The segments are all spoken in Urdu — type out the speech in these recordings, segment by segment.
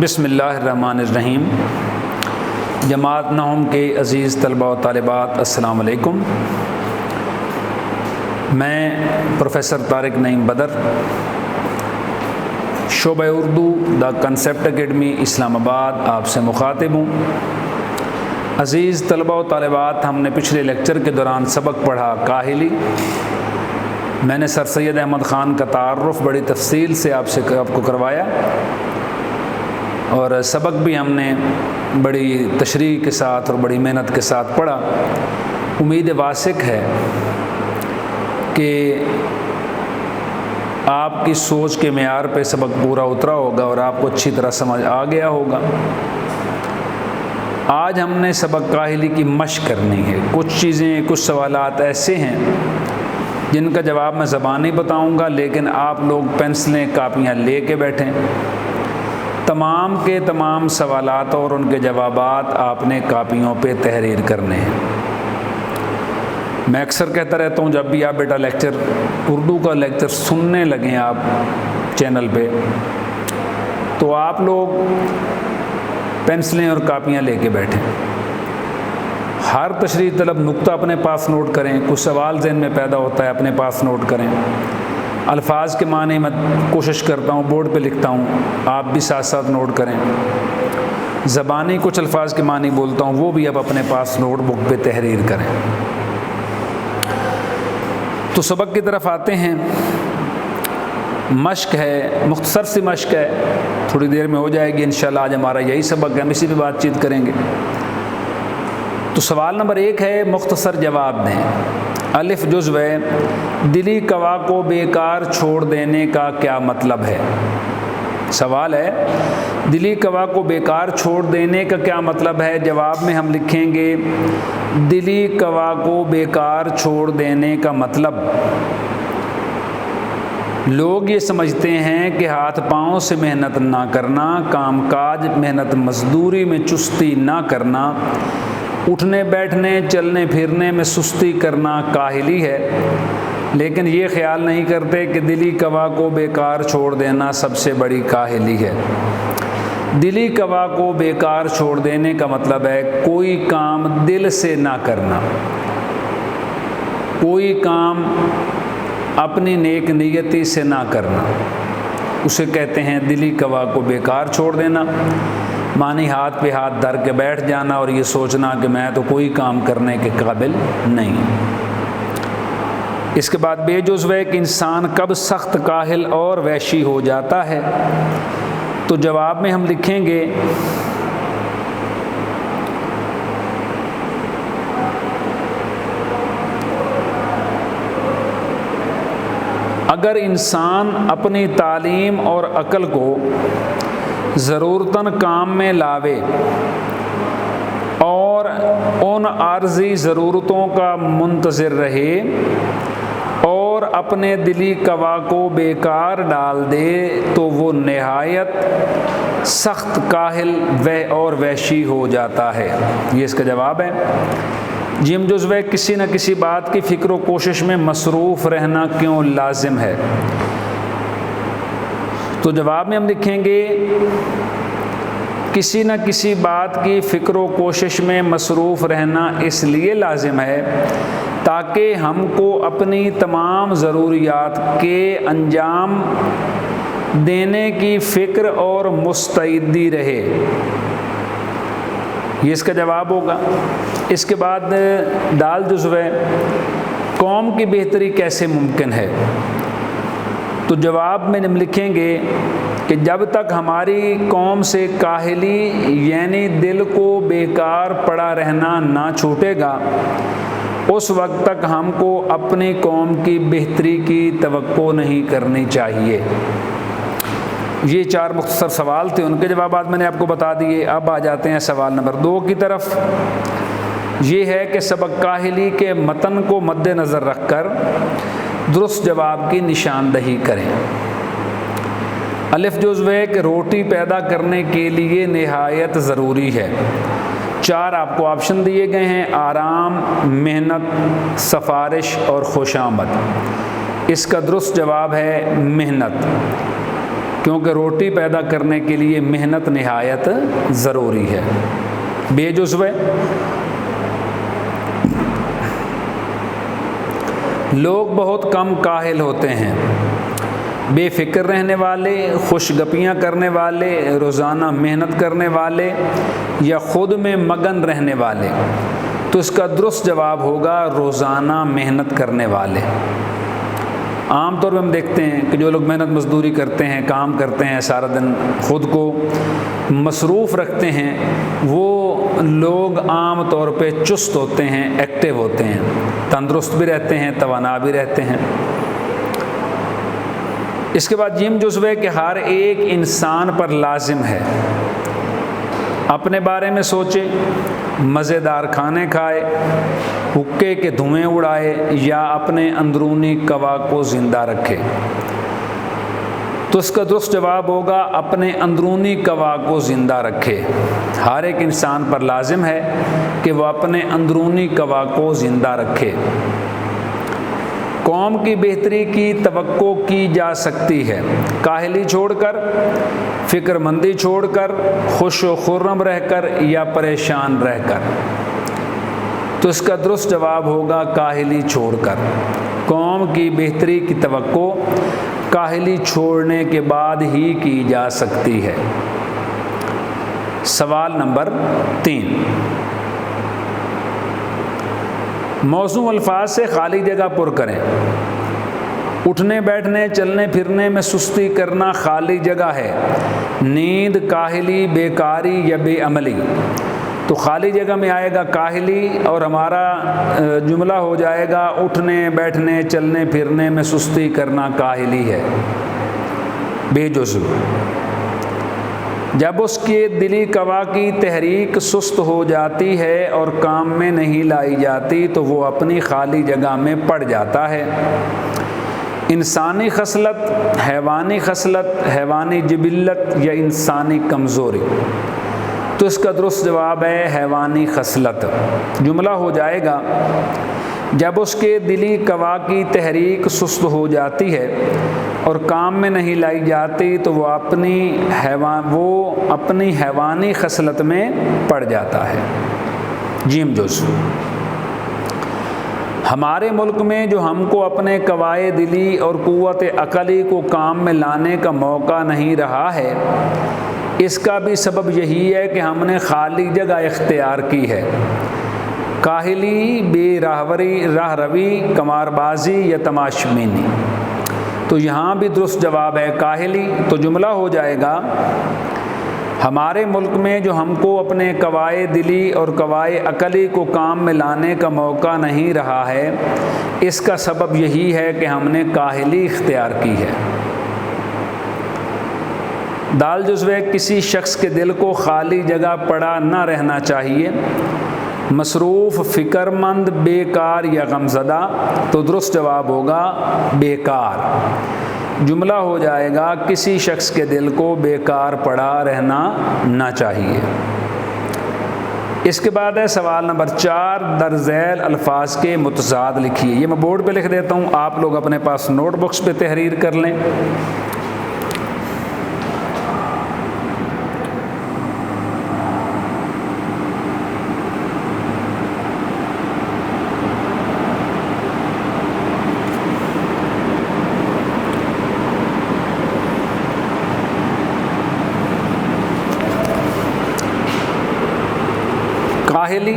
بسم اللہ الرحمن الرحیم۔ جماعت نہم کے عزیز طلباء و طالبات، السلام علیکم۔ میں پروفیسر طارق نعیم بدر، شعبہ اردو دا کنسیپٹ اکیڈمی اسلام آباد آپ سے مخاطب ہوں۔ عزیز طلباء و طالبات، ہم نے پچھلے لیکچر کے دوران سبق پڑھا کاہلی۔ میں نے سر سید احمد خان کا تعارف بڑی تفصیل سے آپ کو کروایا، اور سبق بھی ہم نے بڑی تشریح کے ساتھ اور بڑی محنت کے ساتھ پڑھا۔ امید واسق ہے کہ آپ کی سوچ کے معیار پہ سبق پورا اترا ہوگا اور آپ کو اچھی طرح سمجھ آ گیا ہوگا۔ آج ہم نے سبق کاہلی کی مشق کرنی ہے۔ کچھ سوالات ایسے ہیں جن کا جواب میں زبانی بتاؤں گا، لیکن آپ لوگ پینسلیں کاپیاں لے کے بیٹھیں۔ تمام کے تمام سوالات اور ان کے جوابات آپ نے کاپیوں پہ تحریر کرنے ہیں۔ میں اکثر کہتا رہتا ہوں، جب بھی آپ بیٹا لیکچر اردو کا لیکچر سننے لگیں آپ چینل پہ، تو آپ لوگ پینسلیں اور کاپیاں لے کے بیٹھیں۔ ہر تشریح طلب نقطہ اپنے پاس نوٹ کریں۔ کچھ سوال ذہن میں پیدا ہوتا ہے، اپنے پاس نوٹ کریں۔ الفاظ کے معنی میں کوشش کرتا ہوں، بورڈ پہ لکھتا ہوں، آپ بھی ساتھ ساتھ نوٹ کریں۔ زبانی کچھ الفاظ کے معنی بولتا ہوں، وہ بھی آپ اپنے پاس نوٹ بک پہ تحریر کریں۔ تو سبق کی طرف آتے ہیں۔ مشق ہے، مختصر سی مشق ہے، تھوڑی دیر میں ہو جائے گی انشاءاللہ۔ آج ہمارا یہی سبق ہے، ہم اسی پہ بات چیت کریں گے۔ تو سوال نمبر 1 ہے، مختصر جواب دیں۔ الف جزو ہے، دلی قوا کو بیکار چھوڑ دینے کا کیا مطلب ہے؟ سوال ہے، دلی قوا کو بیکار چھوڑ دینے کا کیا مطلب ہے؟ جواب میں ہم لکھیں گے، دلی قوا کو بیکار چھوڑ دینے کا مطلب، لوگ یہ سمجھتے ہیں کہ ہاتھ پاؤں سے محنت نہ کرنا، کام کاج محنت مزدوری میں چستی نہ کرنا، اٹھنے بیٹھنے چلنے پھرنے میں سستی کرنا کاہلی ہے، لیکن یہ خیال نہیں کرتے کہ دلی قوا کو بیکار چھوڑ دینا سب سے بڑی کاہلی ہے۔ دلی قوا کو بیکار چھوڑ دینے کا مطلب ہے کوئی کام دل سے نہ کرنا، کوئی کام اپنی نیک نیتی سے نہ کرنا، اسے کہتے ہیں دلی قوا کو بیکار چھوڑ دینا۔ معنی ہاتھ پہ ہاتھ دھر کے بیٹھ جانا اور یہ سوچنا کہ میں تو کوئی کام کرنے کے قابل نہیں۔ اس کے بعد بے جزو ہے کہ انسان کب سخت کاہل اور وحشی ہو جاتا ہے؟ تو جواب میں ہم لکھیں گے، اگر انسان اپنی تعلیم اور عقل کو ضرورتاً کام میں لاوے اور ان عارضی ضرورتوں کا منتظر رہے اور اپنے دلی قوا کو بیکار ڈال دے تو وہ نہایت سخت کاہل اور وحشی ہو جاتا ہے۔ یہ اس کا جواب ہے۔ جیم جزو ہے، کسی نہ کسی بات کی فکر و کوشش میں مصروف رہنا کیوں لازم ہے؟ تو جواب میں ہم لکھیں گے، کسی نہ کسی بات کی فکر و کوشش میں مصروف رہنا اس لیے لازم ہے تاکہ ہم کو اپنی تمام ضروریات کے انجام دینے کی فکر اور مستعدی رہے۔ یہ اس کا جواب ہوگا۔ اس کے بعد دال جزو ہے، قوم کی بہتری کیسے ممکن ہے؟ تو جواب میں ہم لکھیں گے کہ جب تک ہماری قوم سے کاہلی یعنی دل کو بیکار پڑا رہنا نہ چھوٹے گا، اس وقت تک ہم کو اپنی قوم کی بہتری کی توقع نہیں کرنی چاہیے۔ یہ 4 مختصر سوال تھے، ان کے جوابات میں نے آپ کو بتا دیے۔ اب آ جاتے ہیں سوال نمبر 2 کی طرف۔ یہ ہے کہ سبق کاہلی کے متن کو مد نظر رکھ کر درست جواب کی نشاندہی کریں۔ الف جزو ہے کہ روٹی پیدا کرنے کے لیے نہایت ضروری ہے۔ 4 آپ کو آپشن دیے گئے ہیں، آرام، محنت، سفارش اور خوش آمد۔ اس کا درست جواب ہے محنت۔ کیونکہ روٹی پیدا کرنے کے لیے محنت نہایت ضروری ہے۔ بے جزو لوگ بہت کم کاہل ہوتے ہیں، بے فکر رہنے والے، خوش گپیاں کرنے والے، روزانہ محنت کرنے والے یا خود میں مگن رہنے والے۔ تو اس کا درست جواب ہوگا روزانہ محنت کرنے والے۔ عام طور پہ ہم دیکھتے ہیں کہ جو لوگ محنت مزدوری کرتے ہیں، کام کرتے ہیں، سارا دن خود کو مصروف رکھتے ہیں، وہ لوگ عام طور پہ چست ہوتے ہیں، ایکٹیو ہوتے ہیں، تندرست بھی رہتے ہیں، توانا بھی رہتے ہیں۔ اس کے بعد جیم جزو ہے کہ ہر ایک انسان پر لازم ہے اپنے بارے میں سوچے، مزیدار کھانے کھائے، حقے کے دھوئیں اڑائے یا اپنے اندرونی قوا کو زندہ رکھے۔ تو اس کا درست جواب ہوگا اپنے اندرونی قوا کو زندہ رکھے۔ ہر ایک انسان پر لازم ہے کہ وہ اپنے اندرونی قوا کو زندہ رکھے۔ قوم کی بہتری کی توقع کی جا سکتی ہے کاہلی چھوڑ کر، فکر مندی چھوڑ کر، خوش و خرم رہ کر یا پریشان رہ کر۔ تو اس کا درست جواب ہوگا کاہلی چھوڑ کر۔ قوم کی بہتری کی توقع کاہلی چھوڑنے کے بعد ہی کی جا سکتی ہے۔ سوال نمبر 3، موزوں الفاظ سے خالی جگہ پر کریں۔ اٹھنے بیٹھنے چلنے پھرنے میں سستی کرنا خالی جگہ ہے، نیند، کاہلی، بیکاری یا بے عملی۔ تو خالی جگہ میں آئے گا کاہلی اور ہمارا جملہ ہو جائے گا اٹھنے بیٹھنے چلنے پھرنے میں سستی کرنا کاہلی ہے، بے جزو۔ جب اس کے دلی قوا کی تحریک سست ہو جاتی ہے اور کام میں نہیں لائی جاتی تو وہ اپنی خالی جگہ میں پڑ جاتا ہے۔ انسانی خصلت، حیوانی جبلت یا انسانی کمزوری۔ تو اس کا درست جواب ہے حیوانی خصلت۔ جملہ ہو جائے گا جب اس کے دلی قوا کی تحریک سست ہو جاتی ہے اور کام میں نہیں لائی جاتی تو وہ اپنی حیوانی خصلت میں پڑ جاتا ہے۔ جیم جز، ہمارے ملک میں جو ہم کو اپنے قوائے دلی اور قوت عقلی کو کام میں لانے کا موقع نہیں رہا ہے، اس کا بھی سبب یہی ہے کہ ہم نے خالی جگہ اختیار کی ہے۔ کاہلی، بے راہ روی، قمار بازی یا تماشبینی۔ تو یہاں بھی درست جواب ہے کاہلی۔ تو جملہ ہو جائے گا ہمارے ملک میں جو ہم کو اپنے قوائے دلی اور قوائے عقلی کو کام میں لانے کا موقع نہیں رہا ہے، اس کا سبب یہی ہے کہ ہم نے کاہلی اختیار کی ہے۔ دال جزو ہے کسی شخص کے دل کو خالی جگہ پڑا نہ رہنا چاہیے، مصروف، فکر مند، بیکار یا غمزدہ۔ تو درست جواب ہوگا بیکار۔ جملہ ہو جائے گا کسی شخص کے دل کو بیکار پڑا رہنا نہ چاہیے۔ اس کے بعد ہے سوال نمبر 4، در ذیل الفاظ کے متضاد لکھیے۔ یہ میں بورڈ پہ لکھ دیتا ہوں، آپ لوگ اپنے پاس نوٹ بکس پہ تحریر کر لیں۔ کاہلی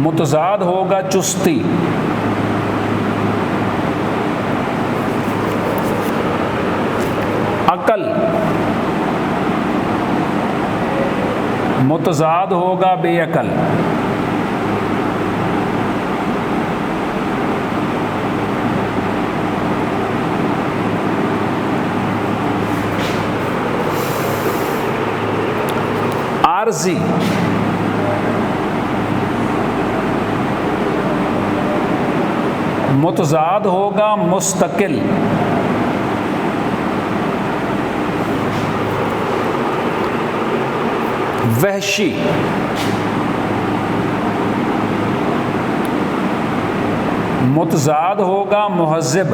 متضاد ہوگا چستی، عقل متضاد ہوگا بے عقل، عارضی متضاد ہوگا مستقل، وحشی متضاد ہوگا مہذب،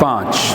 5।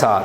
7।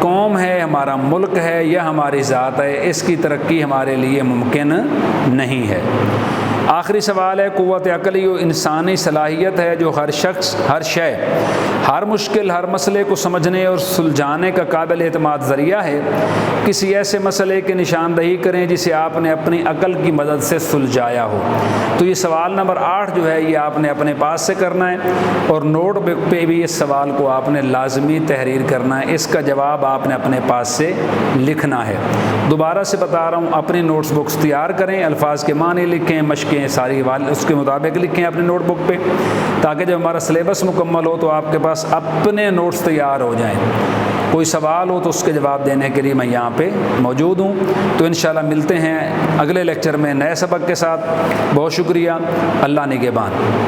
قوم ہے، ہمارا ملک ہے یا ہماری ذات ہے، اس کی ترقی ہمارے لیے ممکن نہیں ہے۔ آخری سوال ہے، قوت عقلی و انسانی صلاحیت ہے جو ہر شخص، ہر شے، ہر مشکل، ہر مسئلے کو سمجھنے اور سلجھانے کا قابل اعتماد ذریعہ ہے۔ کسی ایسے مسئلے کی نشاندہی کریں جسے آپ نے اپنی عقل کی مدد سے سلجھایا ہو۔ تو یہ سوال نمبر 8 جو ہے یہ آپ نے اپنے پاس سے کرنا ہے، اور نوٹ بک پہ بھی اس سوال کو آپ نے لازمی تحریر کرنا ہے، اس کا جواب آپ نے اپنے پاس سے لکھنا ہے۔ دوبارہ سے بتا رہا ہوں، اپنی نوٹس بکس تیار کریں، الفاظ کے معنی لکھیں، مشقیں ساری اس کے مطابق لکھیں اپنے نوٹ بک پہ، تاکہ جب ہمارا سلیبس مکمل ہو تو آپ کے پاس اپنے نوٹس تیار ہو جائیں۔ کوئی سوال ہو تو اس کے جواب دینے کے لیے میں یہاں پہ موجود ہوں۔ تو انشاءاللہ ملتے ہیں اگلے لیکچر میں نئے سبق کے ساتھ۔ بہت شکریہ، اللہ نگہبان۔